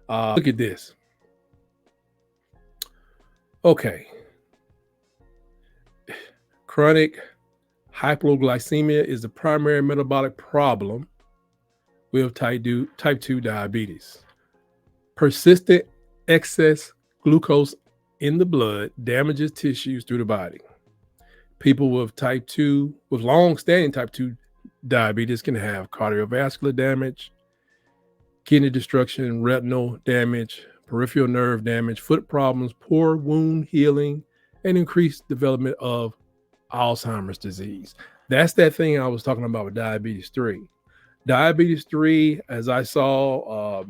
Look at this. Okay. Chronic hypoglycemia is the primary metabolic problem with type 2 diabetes. Persistent excess glucose in the blood damages tissues through the body. People with long-standing type 2 diabetes can have cardiovascular damage, kidney destruction, retinal damage, peripheral nerve damage, foot problems, poor wound healing, and increased development of Alzheimer's disease. That's that thing I was talking about with diabetes 3. Diabetes 3, as I saw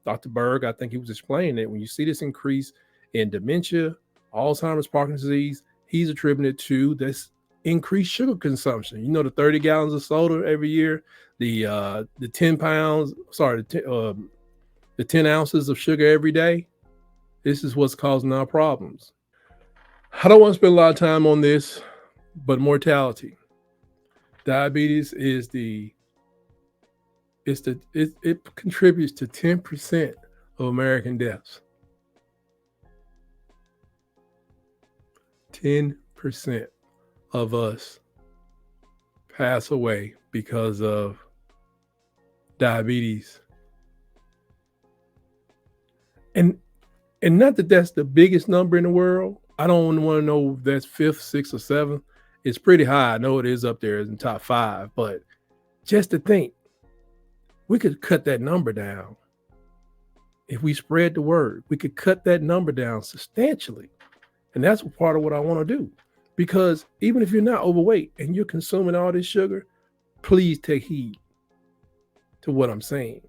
Dr. Berg, I think he was explaining it. When you see this increase in dementia, Alzheimer's, Parkinson's disease, he's attributed to this increased sugar consumption. You know, the 30 gallons of soda every year, the 10 pounds, sorry, the 10 ounces of sugar every day. This is what's causing our problems. I don't want to spend a lot of time on this, but mortality. Diabetes is it contributes to 10% of American deaths. 10% of us pass away because of diabetes. And not that that's the biggest number in the world. I don't want to know if that's fifth, sixth, or seventh. It's pretty high. I know it is up there in the top 5, but just to think, we could cut that number down. If we spread the word, we could cut that number down substantially. And that's part of what I want to do. Because even if you're not overweight and you're consuming all this sugar, please take heed to what I'm saying.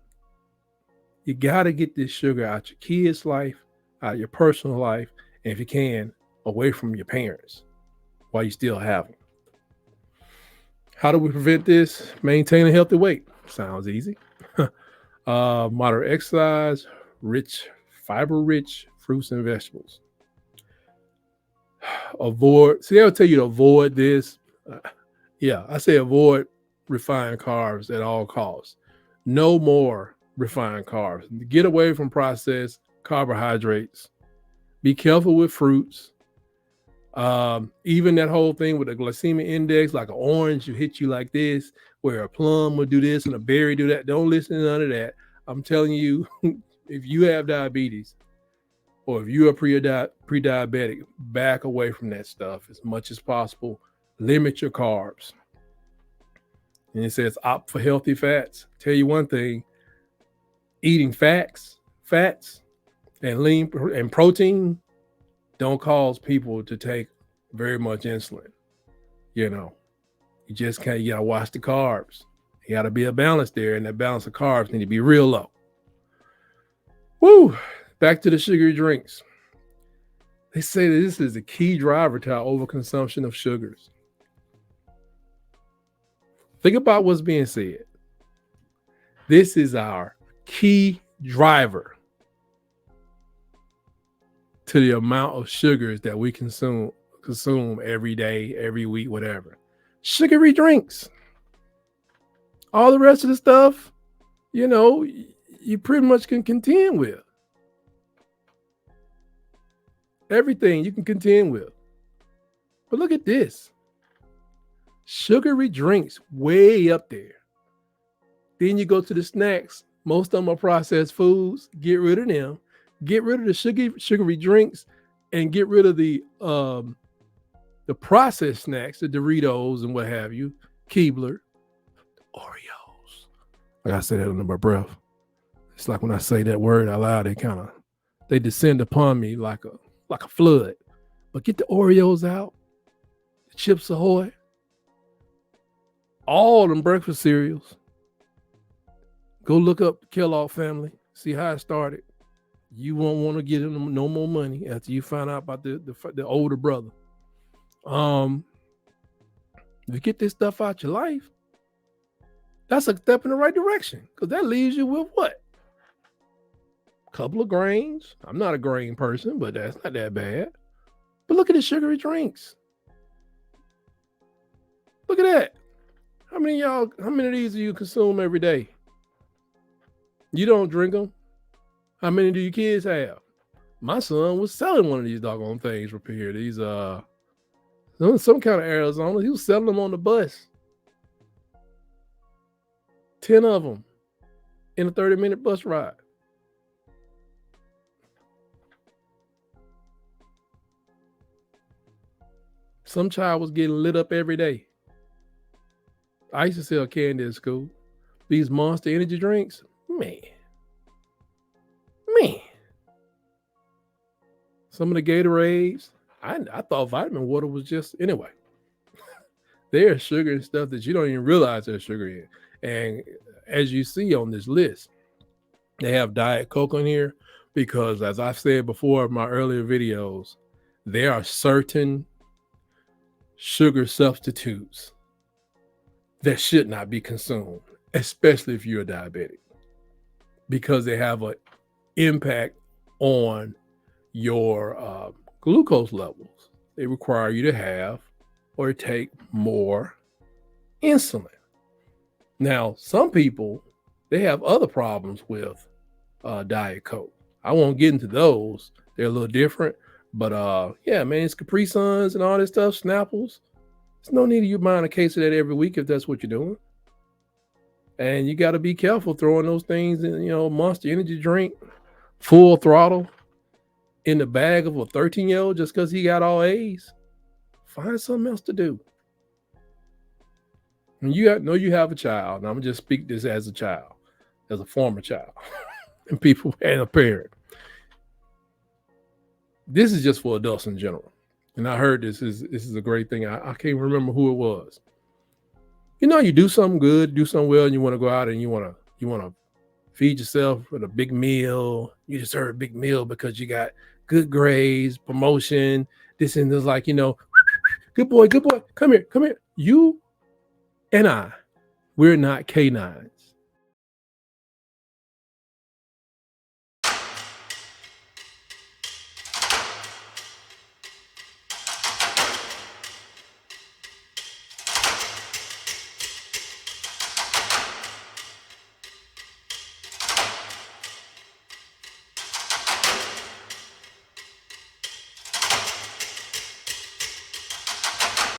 You got to get this sugar out your kids' life, out of your personal life, and if you can, away from your parents while you still have them. How do we prevent this? Maintain a healthy weight. Sounds easy. Moderate exercise, fiber-rich fruits and vegetables. They'll tell you to avoid this. I say avoid refined carbs at all costs. No more refined carbs. Get away from processed carbohydrates. Be careful with fruits. Even that whole thing with the glycemic index, like an orange will hit you like this, where a plum will do this and a berry do that. Don't listen to none of that. I'm telling you, if you have diabetes or if you are pre-diabetic, back away from that stuff as much as possible. Limit your carbs. And it says opt for healthy fats. Tell you one thing, eating fats and lean and protein don't cause people to take very much insulin. You know, you just can't, you gotta watch the carbs. You gotta be a balance there, and that balance of carbs need to be real low. Woo! Back to the sugary drinks. They say that this is a key driver to our overconsumption of sugars. Think about what's being said. This is our key driver to the amount of sugars that we consume every day, every week, whatever. Sugary drinks. All the rest of the stuff, you pretty much can contend with. Everything you can contend with. But look at this. Sugary drinks way up there. Then you go to the snacks. Most of them are processed foods. Get rid of them. Get rid of the sugary drinks and get rid of the processed snacks, the Doritos and what have you, Keebler, Oreos. I gotta say that under my breath. It's like when I say that word out loud, they descend upon me like a flood. But get the Oreos out, the Chips Ahoy, all them breakfast cereals. Go look up the Kellogg family, see how it started. You won't want to get them no more money after you find out about the older brother. If you get this stuff out your life, that's a step in the right direction, because that leaves you with what? A couple of grains. I'm not a grain person, but that's not that bad. But look at the sugary drinks. Look at that. How many of these do you consume every day? You don't drink them. How many do your kids have? My son was selling one of these doggone things up here. These some kind of Arizona. He was selling them on the bus. 10 of them in a 30-minute bus ride. Some child was getting lit up every day. I used to sell candy at school. These Monster energy drinks, man. Some of the Gatorades, I thought vitamin water was just, anyway. There's sugar and stuff that you don't even realize there's sugar in. And as you see on this list, they have Diet Coke on here because, as I've said before in my earlier videos, there are certain sugar substitutes that should not be consumed, especially if you're a diabetic, because they have an impact on your glucose levels. They require you to have or take more insulin. Now, some people, they have other problems with Diet Coke. I won't get into those. They're a little different. But yeah, man, it's Capri Suns and all this stuff, Snapples. There's no need of you buying a case of that every week if that's what you're doing. And you got to be careful throwing those things in, Monster Energy drink, full throttle, in the bag of a 13-year-old just because he got all A's. Find something else to do. When you have a child, and I'm going to just speak this as a child, as a former child, and people and a parent. This is just for adults in general. And I heard this is a great thing. I can't remember who it was. You do something good, do something well, and you want to go out and you want to feed yourself with a big meal. You deserve a big meal because you got good grades, promotion, this and this, like, good boy, come here. You and I, we're not canines.